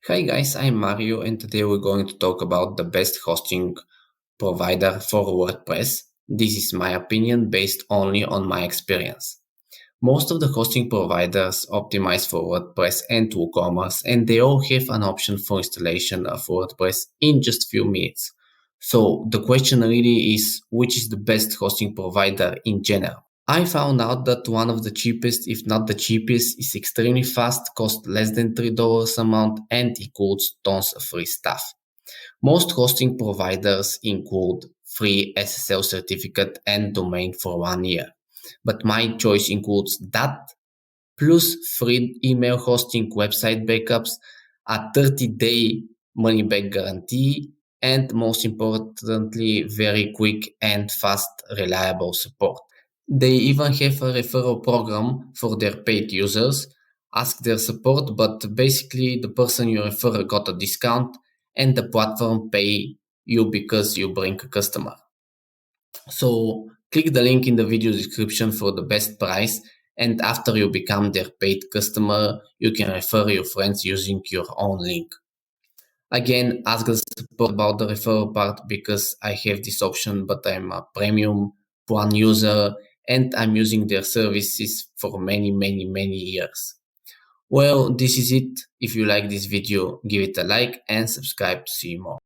Hi guys, I'm Mario and today we're going to talk about the best hosting provider for WordPress. This is my opinion based only on my experience. Most of the hosting providers optimize for WordPress and WooCommerce, and they all have an option for installation of WordPress in just few minutes. So the question really is, which is the best hosting provider in general? I found out that one of the cheapest, if not the cheapest, is extremely fast, costs less than $3 a month, and includes tons of free stuff. Most hosting providers include free SSL certificate and domain for 1 year, but my choice includes that plus free email hosting, website backups, a 30-day money back guarantee, and most importantly, very quick and fast, reliable support. They even have a referral program for their paid users. Ask their support, but basically the person you refer got a discount and the platform pay you because you bring a customer. So click the link in the video description for the best price, and after you become their paid customer, you can refer your friends using your own link. Again, ask the support about the referral part because I have this option, but I'm a premium plan user and I'm using their services for many years. Well, this is it. If you like this video, give it a like and subscribe to see more.